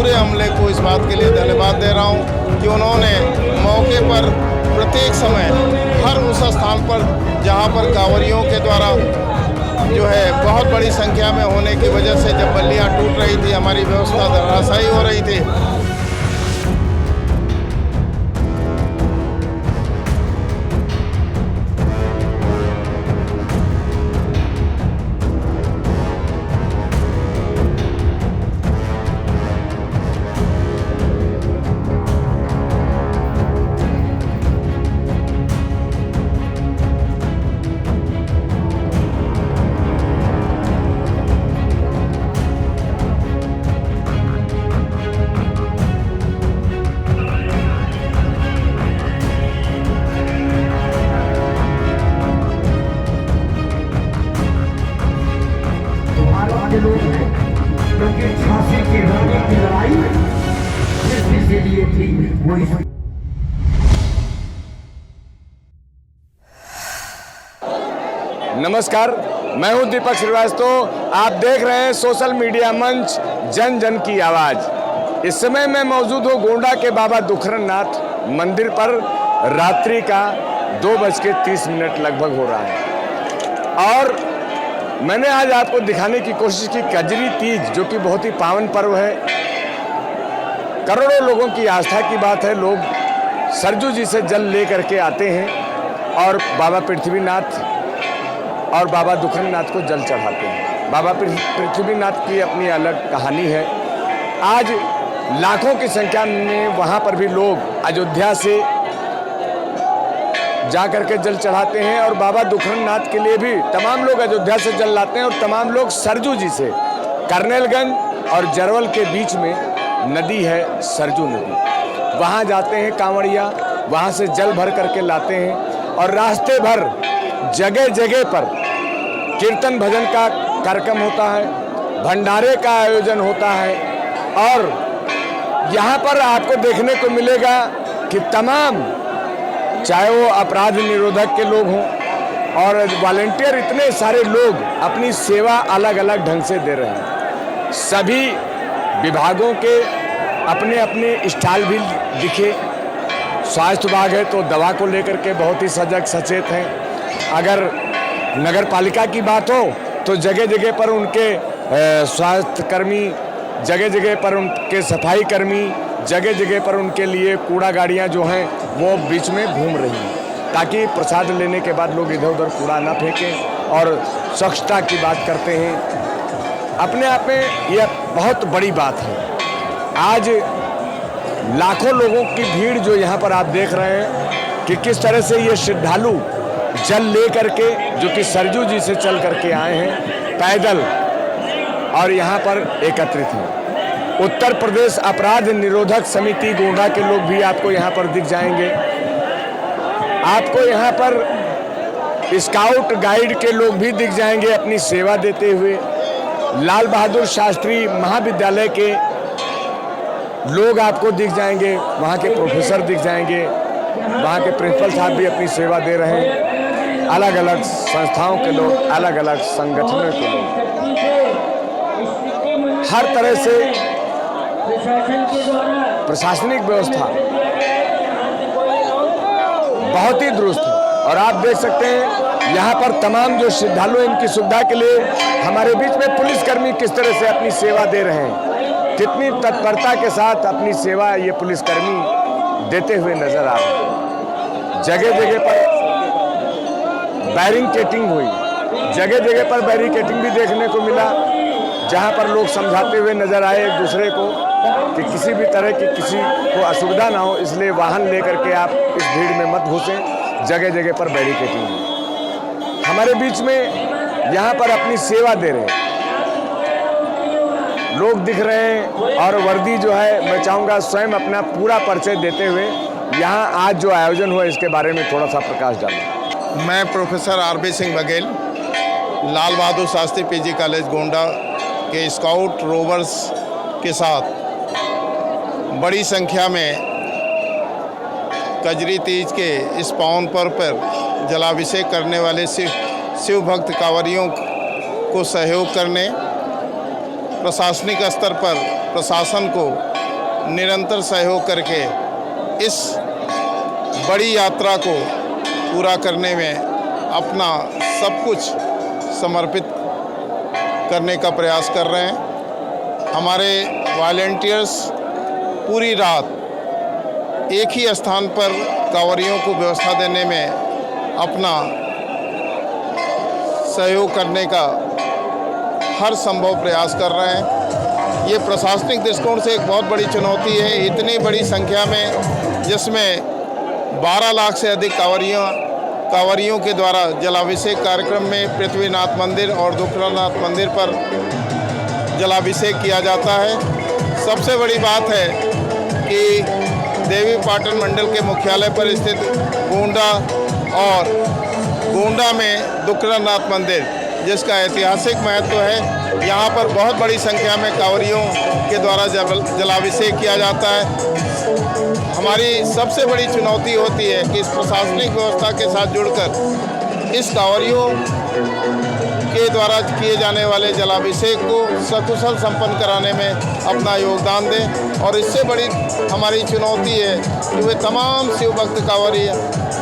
पूरे अमले को इस बात के लिए धन्यवाद दे रहा हूँ कि उन्होंने मौके पर प्रत्येक समय हर उस स्थान पर जहाँ पर कांवरियों के द्वारा जो है बहुत बड़ी संख्या में होने की वजह से जब बल्लियाँ टूट रही थी, हमारी व्यवस्था धराशायी हो रही थी, लोग हैं क्योंकि झांसी की रानी की लड़ाई जिस किसी लिए थी वो इस नमस्कार, मैं हूं दीपक श्रीवास्तव। आप देख रहे हैं सोशल मीडिया मंच जन जन की आवाज। इस समय मैं मौजूद हूं गोंडा के बाबा दुखरन नाथ मंदिर पर। रात्रि का 2:30 लगभग हो रहा है और मैंने आज आपको दिखाने की कोशिश की कजरी तीज, जो कि बहुत ही पावन पर्व है। करोड़ों लोगों की आस्था की बात है। लोग सरजू जी से जल ले करके आते हैं और बाबा पृथ्वीनाथ और बाबा दुखरनाथ को जल चढ़ाते हैं। बाबा पृथ्वीनाथ की अपनी अलग कहानी है। आज लाखों की संख्या में वहाँ पर भी लोग अयोध्या से जा करके जल चढ़ाते हैं और बाबा दुखरनाथ के लिए भी तमाम लोग अयोध्या से जल लाते हैं और तमाम लोग सरजू जी से, कर्नेलगंज और जरवल के बीच में नदी है सरजू नदी, वहाँ जाते हैं कांवड़िया, वहाँ से जल भर करके लाते हैं और रास्ते भर जगह जगह पर कीर्तन भजन का कार्यक्रम होता है, भंडारे का आयोजन होता है और यहाँ पर आपको देखने को मिलेगा कि तमाम, चाहे वो अपराध निरोधक के लोग हों और वॉलंटियर, इतने सारे लोग अपनी सेवा अलग अलग ढंग से दे रहे हैं। सभी विभागों के अपने अपने स्टाइल भी दिखे। स्वास्थ्य विभाग है तो दवा को लेकर के बहुत ही सजग सचेत हैं। अगर नगर पालिका की बात हो तो जगह जगह पर उनके स्वास्थ्य कर्मी, जगह जगह पर उनके सफाई कर्मी, जगह जगह पर उनके लिए कूड़ा गाड़ियां जो हैं वो बीच में घूम रही हैं, ताकि प्रसाद लेने के बाद लोग इधर उधर कूड़ा ना फेंकें और स्वच्छता की बात करते हैं। अपने आप में यह बहुत बड़ी बात है। आज लाखों लोगों की भीड़ जो यहाँ पर आप देख रहे हैं कि किस तरह से ये श्रद्धालु जल ले करके, जो कि सरजू जी से चल करके आए हैं पैदल और यहाँ पर एकत्रित हैं। उत्तर प्रदेश अपराध निरोधक समिति गोंडा के लोग भी आपको यहाँ पर दिख जाएंगे। आपको यहाँ पर स्काउट गाइड के लोग भी दिख जाएंगे अपनी सेवा देते हुए। लाल बहादुर शास्त्री महाविद्यालय के लोग आपको दिख जाएंगे, वहाँ के प्रोफेसर दिख जाएंगे, वहाँ के प्रिंसिपल साहब भी अपनी सेवा दे रहे हैं। अलग अलग संस्थाओं के लोग, अलग अलग संगठनों के लोग, हर तरह से प्रशासनिक व्यवस्था बहुत ही दुरुस्त है। और आप देख सकते हैं यहाँ पर तमाम जो श्रद्धालु हैं, इनकी सुविधा के लिए हमारे बीच में पुलिसकर्मी किस तरह से अपनी सेवा दे रहे हैं, कितनी तत्परता के साथ अपनी सेवा ये पुलिसकर्मी देते हुए नजर आ रहे हैं। जगह जगह पर बैरिकेडिंग हुई, जगह जगह पर बैरिकेडिंग भी देखने को मिला, जहां पर लोग समझाते हुए नजर आए एक दूसरे को कि किसी भी तरह की किसी को असुविधा ना हो, इसलिए वाहन लेकर के आप इस भीड़ में मत घुसें। जगह जगह पर बैरिकेडिंग हुई। हमारे बीच में यहाँ पर अपनी सेवा दे रहे लोग दिख रहे हैं और वर्दी जो है, मैं चाहूँगा स्वयं अपना पूरा परिचय देते हुए यहाँ आज जो आयोजन हुआ इसके बारे में थोड़ा सा प्रकाश डालें। मैं professor RB Singh Baghel, Lal Bahadur Shastri PG college Gonda के स्काउट रोवर्स के साथ बड़ी संख्या में कजरी तीज के इस पावन पर्व पर जलाभिषेक करने वाले शिव भक्त कांवरियों को सहयोग करने प्रशासनिक स्तर पर प्रशासन को निरंतर सहयोग करके इस बड़ी यात्रा को पूरा करने में अपना सब कुछ समर्पित करने का प्रयास कर रहे हैं। हमारे वॉलंटियर्स पूरी रात एक ही स्थान पर कांवरियों को व्यवस्था देने में अपना सहयोग करने का हर संभव प्रयास कर रहे हैं। ये प्रशासनिक दृष्टिकोण से एक बहुत बड़ी चुनौती है। इतनी बड़ी संख्या में, जिसमें 12 लाख से अधिक कांवरियों के द्वारा जलाभिषेक कार्यक्रम में पृथ्वीनाथ मंदिर और दुखनाथ मंदिर पर जलाभिषेक किया जाता है। सबसे बड़ी बात है कि देवी पाटन मंडल के मुख्यालय पर स्थित गोंडा में दुखनाथ मंदिर, जिसका ऐतिहासिक महत्व है, यहाँ पर बहुत बड़ी संख्या में कांवरियों के द्वारा जलाभिषेक किया जाता है। हमारी सबसे बड़ी चुनौती होती है कि इस प्रशासनिक व्यवस्था के साथ जुड़कर इस कांवरियों के द्वारा किए जाने वाले जलाभिषेक को सकुशल संपन्न कराने में अपना योगदान दें। और इससे बड़ी हमारी चुनौती है कि वे तमाम शिव भक्त कांवरी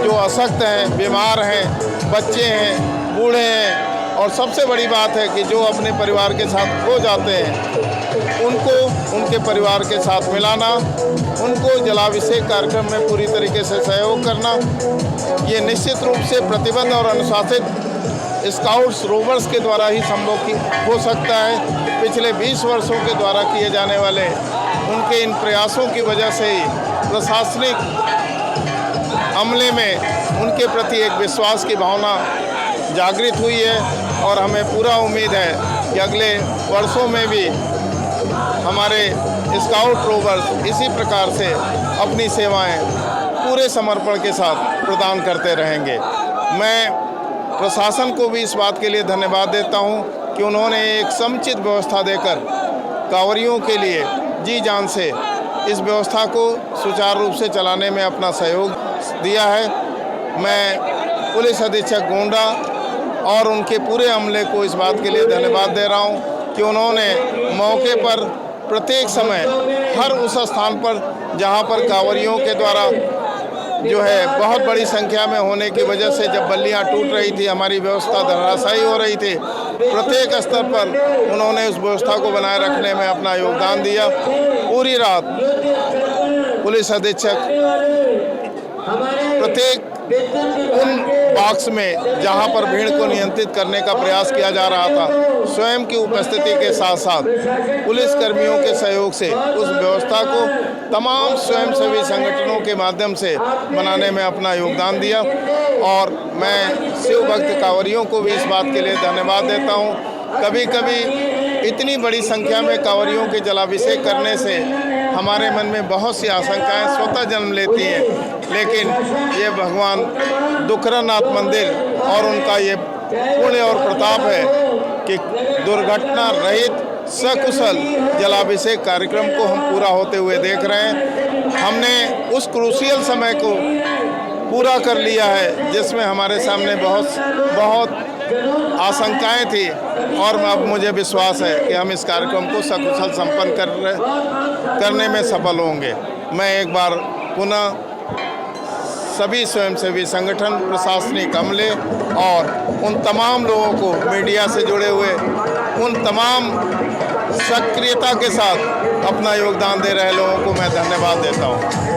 जो अशक्त हैं, बीमार हैं, बच्चे हैं, बूढ़े हैं, और सबसे बड़ी बात है कि जो अपने परिवार के साथ खो जाते हैं, उनको उनके परिवार के साथ मिलाना, उनको जलाभिषेक कार्यक्रम में पूरी तरीके से सहयोग करना, ये निश्चित रूप से प्रतिबद्ध और अनुशासित स्काउट्स रोवर्स के द्वारा ही संभव हो सकता है। पिछले 20 वर्षों के द्वारा किए जाने वाले उनके इन प्रयासों की वजह से ही प्रशासनिक अमले में उनके प्रति एक विश्वास की भावना जागृत हुई है। और हमें पूरा उम्मीद है कि अगले वर्षों में भी हमारे स्काउट रोवर्स इसी प्रकार से अपनी सेवाएं पूरे समर्पण के साथ प्रदान करते रहेंगे। मैं प्रशासन को भी इस बात के लिए धन्यवाद देता हूं कि उन्होंने एक समुचित व्यवस्था देकर कांवरियों के लिए जी जान से इस व्यवस्था को सुचारू रूप से चलाने में अपना सहयोग दिया है। मैं पुलिस अधीक्षक गोंडा और उनके पूरे अमले को इस बात के लिए धन्यवाद दे रहा हूं कि उन्होंने मौके पर प्रत्येक समय हर उस स्थान पर जहां पर कांवरियों के द्वारा जो है बहुत बड़ी संख्या में होने की वजह से जब बल्लियां टूट रही थी, हमारी व्यवस्था धराशायी हो रही थी, प्रत्येक स्तर पर उन्होंने उस व्यवस्था को बनाए रखने में अपना योगदान दिया। पूरी रात पुलिस अधीक्षक प्रत्येक उन बॉक्स में जहां पर भीड़ को नियंत्रित करने का प्रयास किया जा रहा था, स्वयं की उपस्थिति के साथ साथ पुलिस कर्मियों के सहयोग से उस व्यवस्था को तमाम स्वयंसेवी संगठनों के माध्यम से बनाने में अपना योगदान दिया। और मैं शिव भक्त कांवरियों को भी इस बात के लिए धन्यवाद देता हूं। कभी कभी इतनी बड़ी संख्या में कांवरियों के जलाभिषेक करने से हमारे मन में बहुत सी आशंकाएं स्वतः जन्म लेती हैं, लेकिन ये भगवान दुखनाथ मंदिर और उनका ये पुण्य और प्रताप है कि दुर्घटना रहित सकुशल जलाभिषेक कार्यक्रम को हम पूरा होते हुए देख रहे हैं। हमने उस क्रूशियल समय को पूरा कर लिया है जिसमें हमारे सामने बहुत आशंकाएं थी, और अब मुझे विश्वास है कि हम इस कार्यक्रम को सकुशल संपन्न करने में सफल होंगे। मैं एक बार पुनः सभी स्वयंसेवी संगठन, प्रशासनिक अमले और उन तमाम लोगों को, मीडिया से जुड़े हुए उन तमाम सक्रियता के साथ अपना योगदान दे रहे लोगों को मैं धन्यवाद देता हूँ।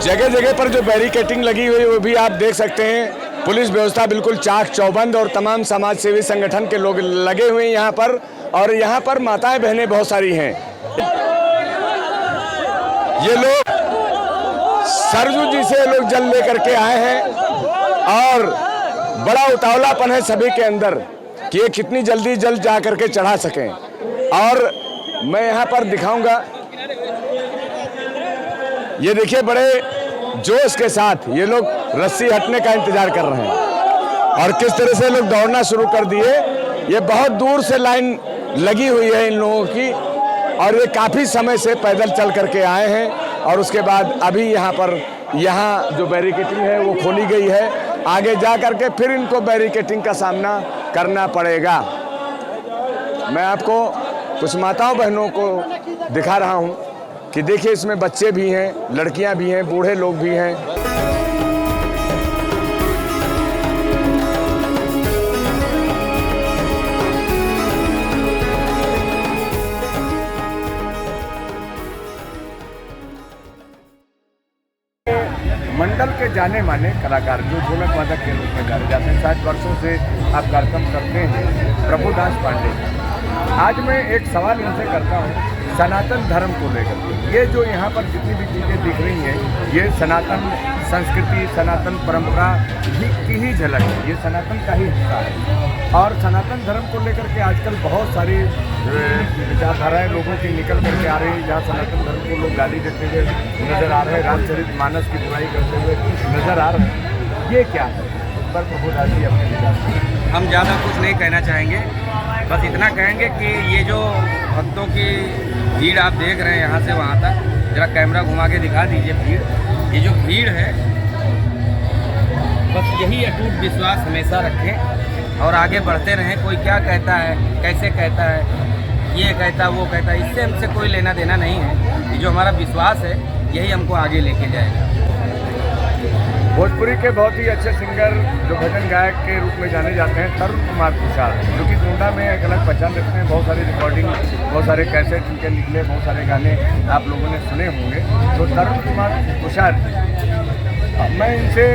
जगह जगह पर जो बैरिकेटिंग लगी हुई वो भी आप देख सकते हैं। पुलिस व्यवस्था बिल्कुल चाक चौबंद और तमाम समाज सेवी संगठन के लोग लगे हुए हैं यहाँ पर, और यहाँ पर माताएं बहनें बहुत सारी हैं। ये लोग सरजू जी से लोग जल लेकर के आए हैं और बड़ा उतावलापन है सभी के अंदर कि ये कितनी जल्दी जल जा करके चढ़ा सकें। और मैं यहाँ पर दिखाऊंगा, ये देखिए बड़े जोश के साथ ये लोग रस्सी हटने का इंतजार कर रहे हैं और किस तरह से लोग दौड़ना शुरू कर दिए। ये बहुत दूर से लाइन लगी हुई है इन लोगों की और ये काफ़ी समय से पैदल चल करके आए हैं और उसके बाद अभी यहाँ जो बैरिकेटिंग है वो खोली गई है। आगे जा करके फिर इनको बैरिकेटिंग का सामना करना पड़ेगा। मैं आपको कुछ माताओं बहनों को दिखा रहा हूँ कि देखिए इसमें बच्चे भी हैं, लड़कियां भी हैं, बूढ़े लोग भी हैं। मंडल के जाने माने कलाकार जो ढोलक वादक के रूप में जाने जाते हैं, 60 वर्षों से आप कार्यक्रम करते हैं, प्रभुदास पांडे। आज मैं एक सवाल इनसे करता हूँ सनातन धर्म को लेकर। ये जो यहाँ पर जितनी भी चीज़ें दिख रही हैं ये सनातन संस्कृति, सनातन परंपरा की ही झलक है, ये सनातन का ही हिस्सा है। और सनातन धर्म को लेकर के आजकल बहुत सारी विचारधाराएँ लोगों की निकल करके आ रही है, जहाँ सनातन धर्म को लोग गाली देते हुए नजर आ रहे हैं, रामचरितमानस की बुराई करते हुए नजर आ रहे हैं। ये क्या है पर प्रभुदास जी अपने विचार? हम ज़्यादा कुछ नहीं कहना चाहेंगे, बस इतना कहेंगे कि ये जो भक्तों की भीड़ आप देख रहे हैं यहाँ से वहाँ तक, जरा कैमरा घुमा के दिखा दीजिए भीड़। ये जो भीड़ है बस यही अटूट विश्वास हमेशा रखें और आगे बढ़ते रहें। कोई क्या कहता है, कैसे कहता है, ये कहता वो कहता है, इससे हमसे कोई लेना देना नहीं है। ये जो हमारा विश्वास है यही हमको आगे लेके जाएगा। भोजपुरी के बहुत ही अच्छे सिंगर जो भजन गायक के रूप में जाने जाते हैं तरुण कुमार कुशाल, जो कि गोंडा में एक अलग पहचान रखते हैं। बहुत सारी रिकॉर्डिंग, बहुत सारे कैसेट उनके निकले, बहुत सारे गाने आप लोगों ने सुने होंगे। तो तरुण कुमार कुशाल, मैं इनसे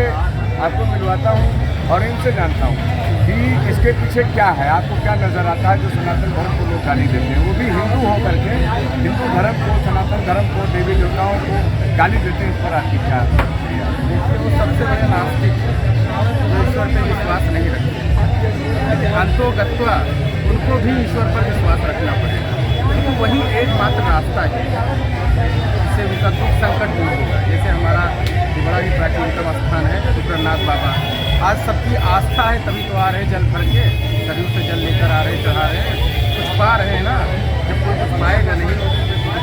आपको मिलवाता हूँ और इनसे जानता हूँ कि इसके पीछे क्या है, आपको क्या नज़र आता है जो सनातन धर्म को लोग गाली देते हैं, वो भी हिंदू हो करके हिंदू धर्म को, सनातन धर्म को, देवी देवताओं को गाली देते हैं। इस पर आपकी क्या? वो सबसे बड़े नास्तिक जो ईश्वर पर विश्वास नहीं रखते, अंतोगत्वा उनको भी ईश्वर पर विश्वास रखना पड़ेगा, क्योंकि वही एकमात्र रास्ता है जिससे उनका दुख संकट दूर होगा। जैसे हमारा बड़ा ही प्राचीनतम स्थान है रुद्रनाथ बाबा, आज सबकी आस्था है तभी तो आ रहे जल भर के, शरीर से जल लेकर आ रहे, चढ़ा रहे हैं, कुछ पा रहे हैं ना। जब कोई कुछ पाएगा नहीं,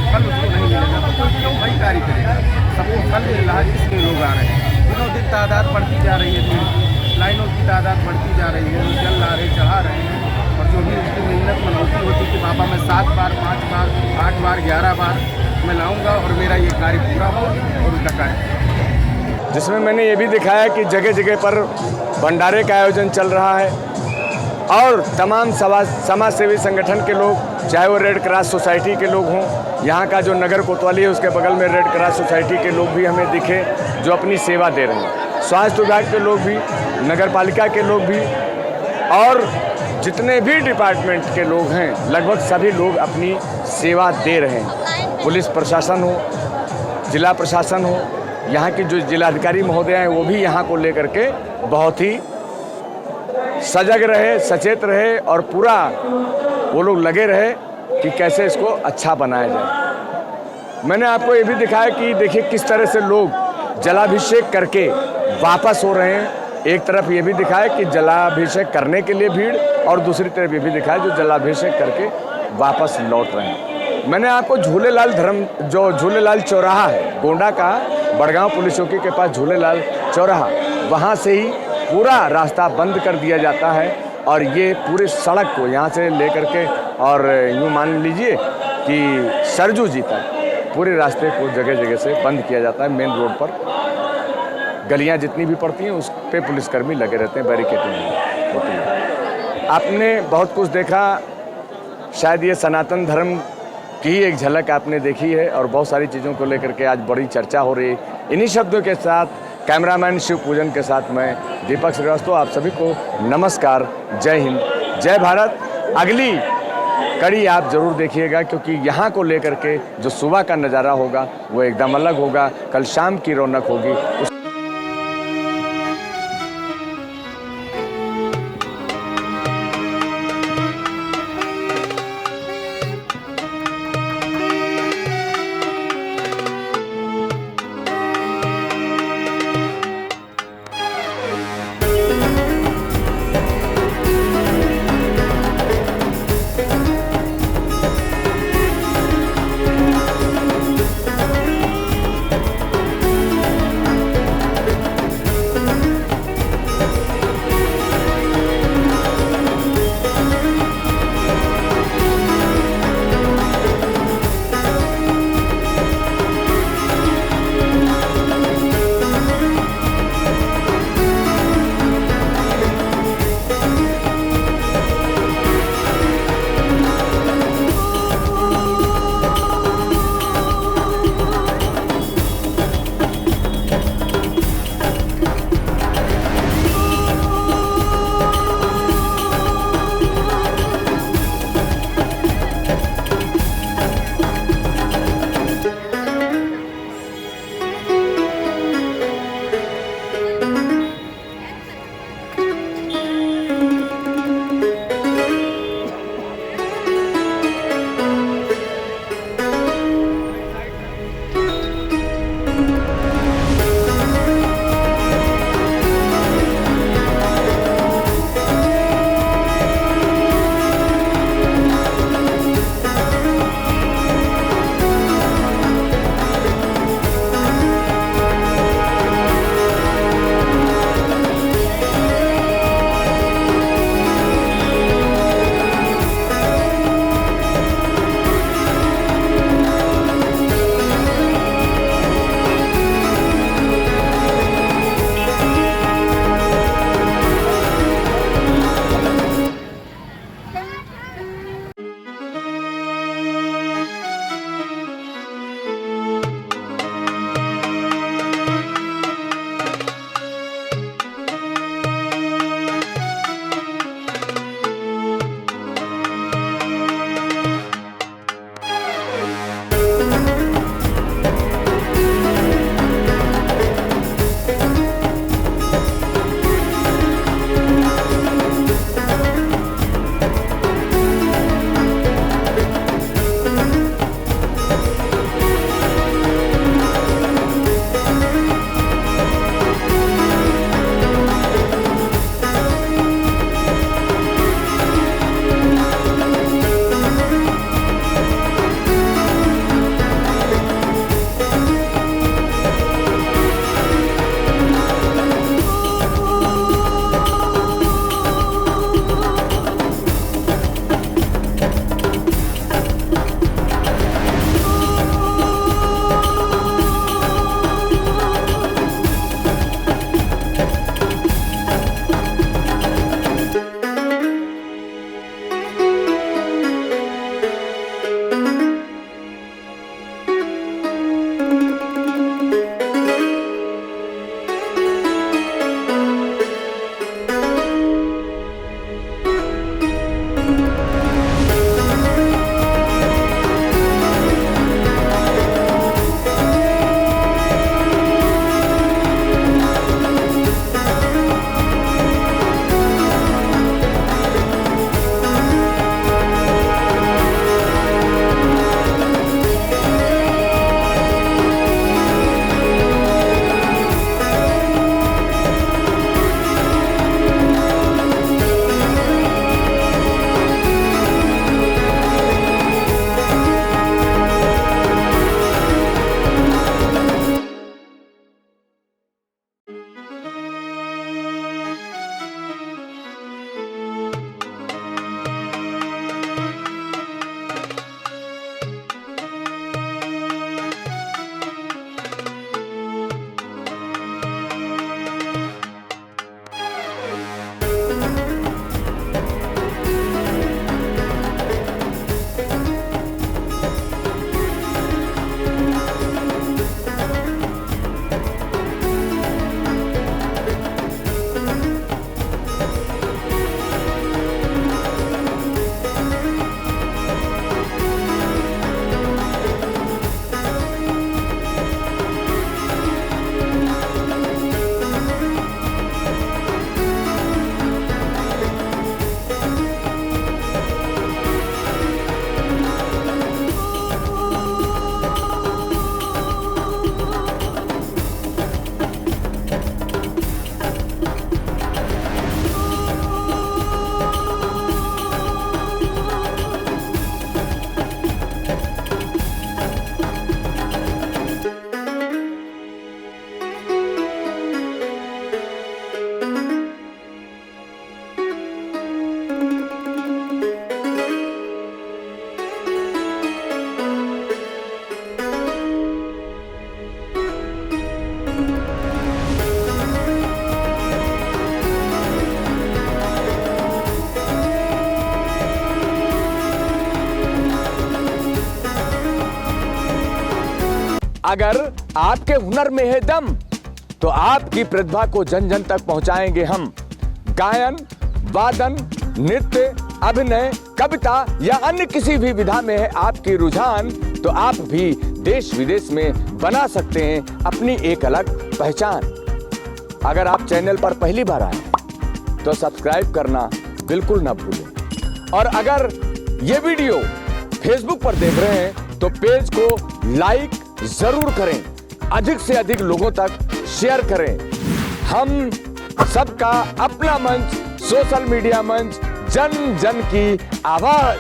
फल उसको नहीं मिलेगा तो कोई क्यों भाई कार्य करेगा? सबको फल मिल रहा है, इसलिए लोग आ रहे हैं। दिनों दिन तादाद बढ़ती जा रही है, भीड़ लाइनों की तादाद बढ़ती जा रही है, जल ला रहे, चढ़ा रहे हैं। और जो भी उसकी मिन्नत मनौती होती कि बाबा मैं 7 बार, 5 बार, 8 बार, 11 बार मैं लाऊंगा और मेरा ये कार्य पूरा हो और उनका कार्य। जिसमें मैंने ये भी दिखाया कि जगह जगह पर भंडारे का आयोजन चल रहा है और तमाम समाज सेवी संगठन के लोग, चाहे वो रेड क्रॉस सोसाइटी के लोग हों, यहाँ का जो नगर कोतवाली है उसके बगल में रेड क्रॉस सोसाइटी के लोग भी हमें दिखे जो अपनी सेवा दे रहे हैं, स्वास्थ्य विभाग के लोग भी, नगर पालिका के लोग भी, और जितने भी डिपार्टमेंट के लोग हैं लगभग सभी लोग अपनी सेवा दे रहे हैं। पुलिस प्रशासन हो, जिला प्रशासन हो, यहाँ की जो जिलाधिकारी महोदय हैं वो भी यहाँ को लेकर के बहुत ही सजग रहे, सचेत रहे और पूरा वो लोग लगे रहे कि कैसे इसको अच्छा बनाया जाए। मैंने आपको ये भी दिखाया कि देखिए किस तरह से लोग जलाभिषेक करके वापस हो रहे हैं। एक तरफ ये भी दिखाया कि जलाभिषेक करने के लिए भीड़ और दूसरी तरफ ये भी दिखाया जो जलाभिषेक करके वापस लौट रहे हैं। मैंने आपको झूलेलाल चौराहा है गोंडा का, बड़गांव पुलिस चौकी के पास झूलेलाल चौराहा, वहाँ से ही पूरा रास्ता बंद कर दिया जाता है और ये पूरे सड़क को यहाँ से लेकर के और यूँ मान लीजिए कि सरजू जी तक पूरे रास्ते को जगह जगह से बंद किया जाता है। मेन रोड पर गलियाँ जितनी भी पड़ती हैं उस पे पुलिसकर्मी लगे रहते हैं, बैरिकेडिंग होती है। आपने बहुत कुछ देखा, शायद ये सनातन धर्म की एक झलक आपने देखी है और बहुत सारी चीज़ों को लेकर के आज बड़ी चर्चा हो रही है। इन्हीं शब्दों के साथ कैमरामैन शिव पूजन के साथ मैं दीपक श्रीवास्तव आप सभी को नमस्कार, जय हिंद, जय भारत। अगली कड़ी आप ज़रूर देखिएगा, क्योंकि यहाँ को लेकर के जो सुबह का नज़ारा होगा वो एकदम अलग होगा। कल शाम की रौनक होगी। अगर आपके हुनर में है दम तो आपकी प्रतिभा को जन जन तक पहुंचाएंगे हम। गायन, वादन, नृत्य, अभिनय, कविता या अन्य किसी भी विधा में है आपकी रुझान तो आप भी देश विदेश में बना सकते हैं अपनी एक अलग पहचान। अगर आप चैनल पर पहली बार आए तो सब्सक्राइब करना बिल्कुल ना भूलें। और अगर ये वीडियो फेसबुक पर देख रहे हैं तो पेज को लाइक जरूर करें, अधिक से अधिक लोगों तक शेयर करें। हम सबका अपना मंच, सोशल मीडिया मंच, जन जन की आवाज।